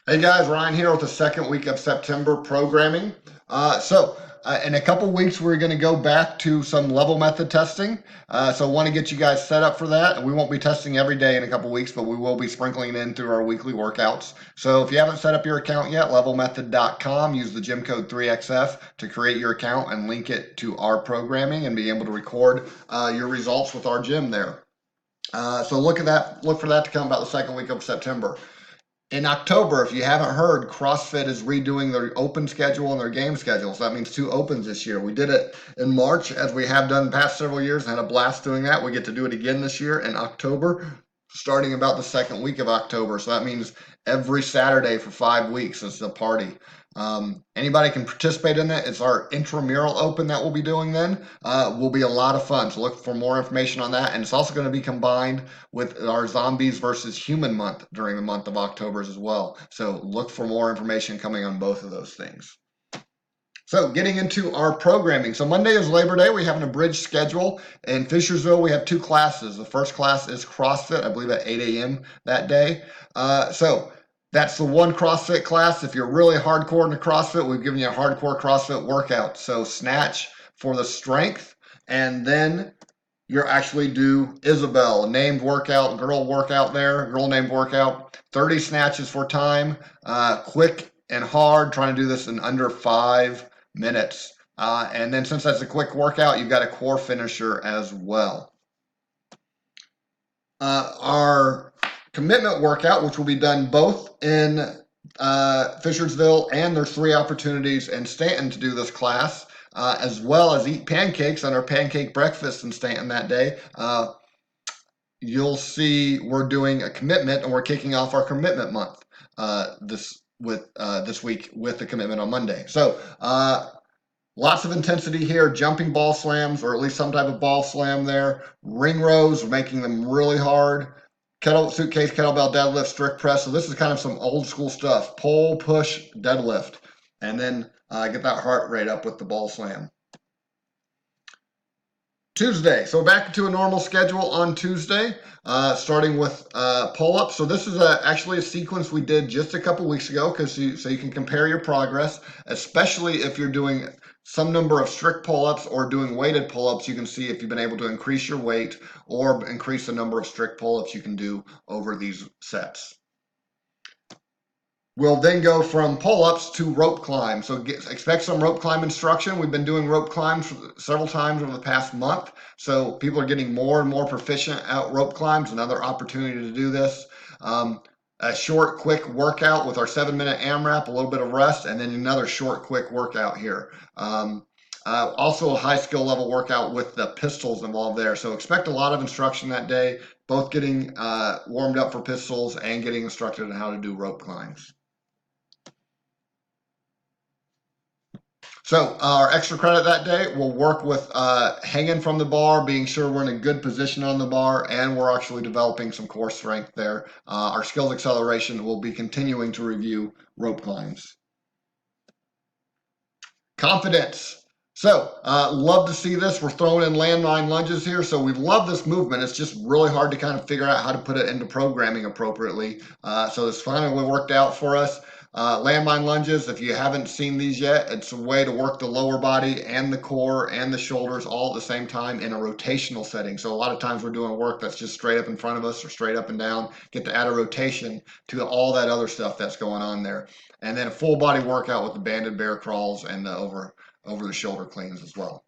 Hey guys, Ryan here with the second week of September programming. In a couple weeks, we're going to go back to some level method testing. So, I want to get you guys set up for that. And we won't be testing every day in a couple weeks, but we will be sprinkling in through our weekly workouts. So, if you haven't set up your account yet, levelmethod.com, use the gym code 3XF to create your account and link it to our programming and be able to record your results with our gym there. So, look at that. Look for that to come about the second week of September. In October, if you haven't heard, CrossFit is redoing their open schedule and their game schedule. So that means 2 opens this year. We did it in March, as we have done the past several years, and had a blast doing that. We get to do it again this year in October, starting about the second week of October. So that means every Saturday for 5 weeks is a party. Anybody can participate in it. It's our intramural open that we'll be doing then. Will be a lot of fun. So look for more information on that. And it's also going to be combined with our Zombies versus Human month during the month of October as well. So look for more information coming on both of those things. So getting into our programming. So Monday is Labor Day. We have an abridged schedule. In Fishersville, we have two classes. The first class is CrossFit, I believe at 8 a.m. that day. So that's the one CrossFit class. If you're really hardcore into CrossFit, we've given you a hardcore CrossFit workout. So snatch for the strength, and then you're actually do Isabel, a named workout, girl workout there, girl named workout, 30 snatches for time, quick and hard, trying to do this in under 5 minutes. And then since that's a quick workout, you've got a core finisher as well. Our commitment workout, which will be done both in Fishersville, and there's 3 opportunities in Stanton to do this class, as well as eat pancakes on our pancake breakfast in Stanton that day. You'll see we're doing a commitment, and we're kicking off our commitment month this week with the commitment on Monday. So lots of intensity here, jumping ball slams, or at least some type of ball slam there. Ring rows, we're making them really hard. Suitcase, kettlebell deadlift, strict press. So this is kind of some old school stuff. Pull, push, deadlift. And then get that heart rate up with the ball slam. Tuesday. So back to a normal schedule on Tuesday, starting with pull-ups. So this is actually a sequence we did just a couple weeks ago, so you can compare your progress, especially if you're doing some number of strict pull-ups or doing weighted pull-ups. You can see if you've been able to increase your weight or increase the number of strict pull-ups you can do over these sets. We'll then go from pull-ups to rope climb. So expect some rope climb instruction. We've been doing rope climbs several times over the past month. So people are getting more and more proficient at rope climbs. Another opportunity to do this. A short, quick workout with our 7-minute AMRAP, a little bit of rest, and then another short, quick workout here. Also a high skill level workout with the pistols involved there. So expect a lot of instruction that day, both getting warmed up for pistols and getting instructed on how to do rope climbs. So our extra credit that day will work with hanging from the bar, being sure we're in a good position on the bar, and we're actually developing some core strength there. Our skills acceleration will be continuing to review rope climbs. Confidence. So love to see this. We're throwing in landmine lunges here. So we love this movement. It's just really hard to kind of figure out how to put it into programming appropriately. So this finally worked out for us. Landmine lunges, if you haven't seen these yet, it's a way to work the lower body and the core and the shoulders all at the same time in a rotational setting. So a lot of times we're doing work that's just straight up in front of us or straight up and down. Get to add a rotation to all that other stuff that's going on there. And then a full body workout with the banded bear crawls and the over the shoulder cleans as well.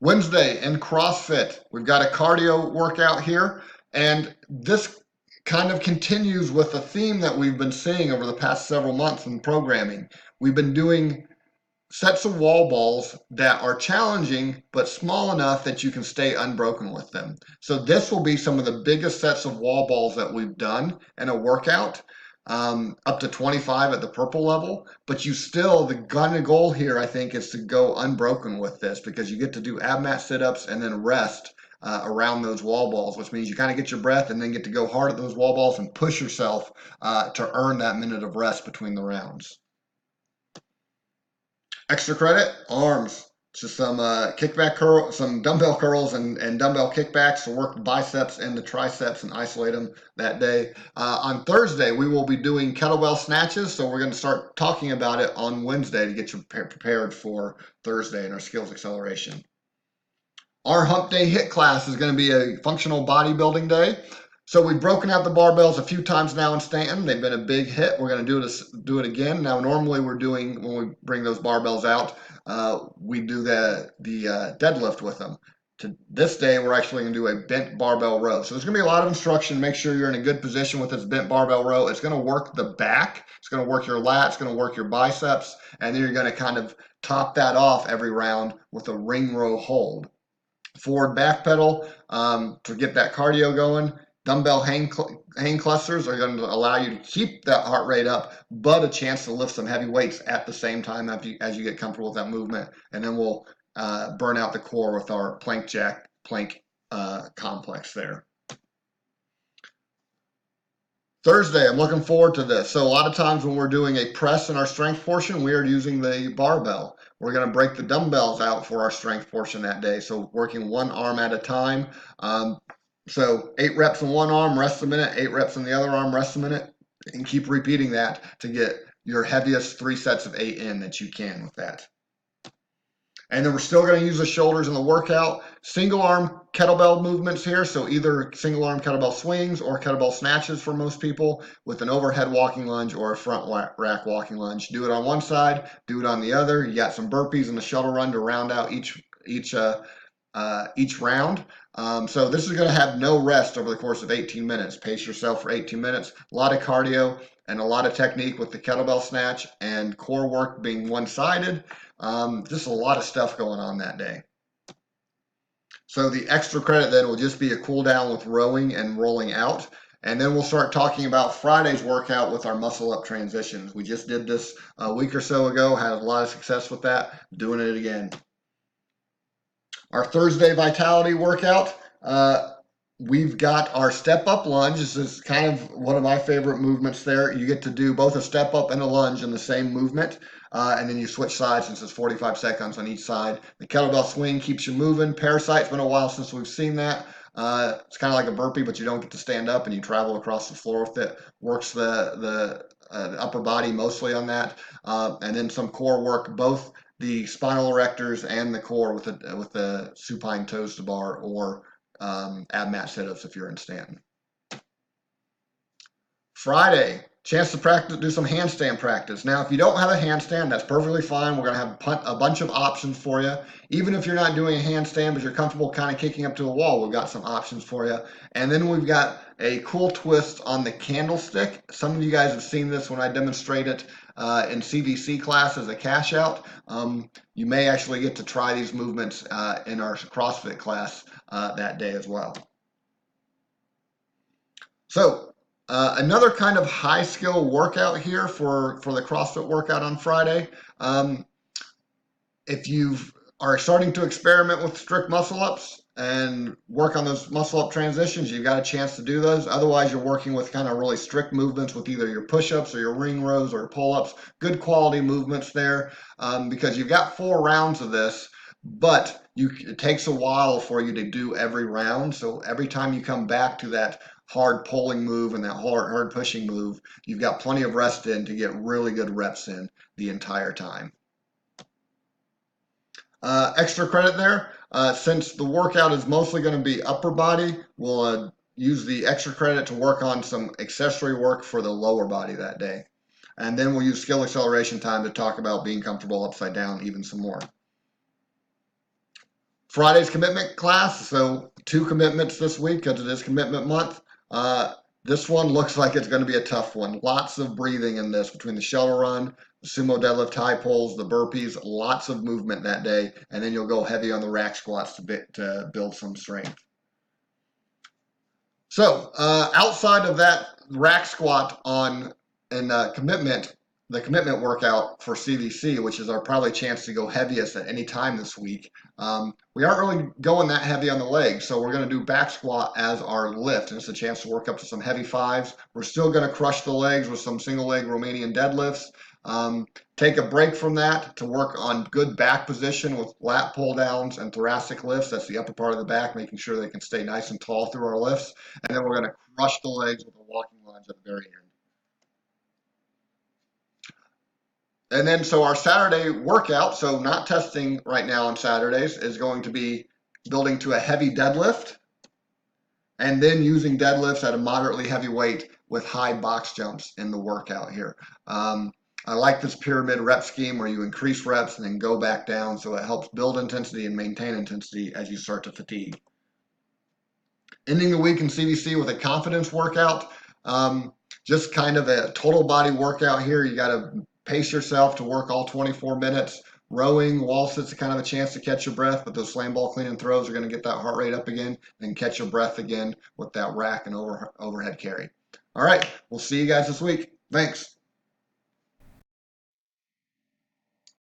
Wednesday in CrossFit, we've got a cardio workout here, and this kind of continues with the theme that we've been seeing over the past several months in programming. We've been doing sets of wall balls that are challenging but small enough that you can stay unbroken with them. So this will be some of the biggest sets of wall balls that we've done in a workout, up to 25 at the purple level. But the gun and goal here, I think, is to go unbroken with this, because you get to do ab mat sit-ups and then rest around those wall balls, which means you kind of get your breath and then get to go hard at those wall balls and push yourself to earn that minute of rest between the rounds. Extra credit, arms. Just some kickback curl, some dumbbell curls and dumbbell kickbacks to work the biceps and the triceps and isolate them that day. On Thursday, we will be doing kettlebell snatches. So we're going to start talking about it on Wednesday to get you prepared for Thursday in our skills acceleration. Our hump day hit class is going to be a functional bodybuilding day. So we've broken out the barbells a few times now in Stanton. They've been a big hit. We're going to do it again. Now, normally we're doing, when we bring those barbells out, we do the deadlift with them. To this day, we're actually going to do a bent barbell row. So there's going to be a lot of instruction. Make sure you're in a good position with this bent barbell row. It's going to work the back. It's going to work your lats. It's going to work your biceps. And then you're going to kind of top that off every round with a ring row hold. Forward back pedal to get that cardio going. Dumbbell hang clusters are going to allow you to keep that heart rate up, but a chance to lift some heavy weights at the same time as you get comfortable with that movement. And then we'll burn out the core with our plank complex there. Thursday, I'm looking forward to this. So a lot of times when we're doing a press in our strength portion, we are using the barbell. We're going to break the dumbbells out for our strength portion that day. So working one arm at a time. So 8 reps in one arm, rest a minute, 8 reps in the other arm, rest a minute, and keep repeating that to get your heaviest 3 sets of 8 in that you can with that. And then we're still going to use the shoulders in the workout. Single arm kettlebell movements here. So either single arm kettlebell swings or kettlebell snatches for most people with an overhead walking lunge or a front rack walking lunge. Do it on one side, do it on the other. You got some burpees and the shuttle run to round out each round. So this is going to have no rest over the course of 18 minutes. Pace yourself for 18 minutes. A lot of cardio and a lot of technique with the kettlebell snatch and core work being one-sided. Just a lot of stuff going on that day. So the extra credit then will just be a cool down with rowing and rolling out. And then we'll start talking about Friday's workout with our muscle up transitions. We just did this a week or so ago, had a lot of success with that, doing it again. Our Thursday vitality workout, we've got our step up lunge. This is kind of one of my favorite movements there. You get to do both a step up and a lunge in the same movement. And then you switch sides since it's 45 seconds on each side. The kettlebell swing keeps you moving. Parasite's been a while since we've seen that. It's kind of like a burpee, but you don't get to stand up and you travel across the floor with it. Works the upper body mostly on that. And then some core work, both the spinal erectors and the core with the supine toes to bar or ab mat sit-ups if you're in Stanton. Friday, chance to practice, do some handstand practice. Now, if you don't have a handstand, that's perfectly fine. We're going to have a bunch of options for you. Even if you're not doing a handstand, but you're comfortable kind of kicking up to a wall, we've got some options for you. And then we've got a cool twist on the candlestick. Some of you guys have seen this when I demonstrate it in CVC class as a cash out. You may actually get to try these movements in our CrossFit class that day as well. So, another kind of high skill workout here for the CrossFit workout on Friday. If you are starting to experiment with strict muscle ups and work on those muscle up transitions, you've got a chance to do those. Otherwise, you're working with kind of really strict movements with either your push-ups or your ring rows or pull-ups. Good quality movements there because you've got 4 rounds of this, but it takes a while for you to do every round. So every time you come back to that hard pulling move and that hard pushing move, you've got plenty of rest in to get really good reps in the entire time. Extra credit there, since the workout is mostly going to be upper body, we'll use the extra credit to work on some accessory work for the lower body that day. And then we'll use skill acceleration time to talk about being comfortable upside down even some more. Friday's commitment class, so 2 commitments this week because it is commitment month. This one looks like it's going to be a tough one. Lots of breathing in this between the shuttle run, the sumo deadlift high pulls, the burpees, lots of movement that day, and then you'll go heavy on the rack squats to build some strength. So outside of that rack squat commitment, the commitment workout for CVC, which is our probably chance to go heaviest at any time this week, we aren't really going that heavy on the legs, so we're going to do back squat as our lift, and it's a chance to work up to some heavy 5s. We're still going to crush the legs with some single leg Romanian deadlifts, Take a break from that to work on good back position with lat pull downs and thoracic lifts. That's the upper part of the back, making sure they can stay nice and tall through our lifts. And then we're going to crush the legs with a walking lunge at the very end. And then, so our Saturday workout, so not testing right now on Saturdays, is going to be building to a heavy deadlift and then using deadlifts at a moderately heavy weight with high box jumps in the workout here. I like this pyramid rep scheme where you increase reps and then go back down, so it helps build intensity and maintain intensity as you start to fatigue. Ending the week in CVC with a confidence workout, just kind of a total body workout here. You got to pace yourself to work all 24 minutes. Rowing, wall sits are kind of a chance to catch your breath, but those slam ball clean and throws are going to get that heart rate up again and catch your breath again with that rack and overhead carry. All right, we'll see you guys this week. Thanks.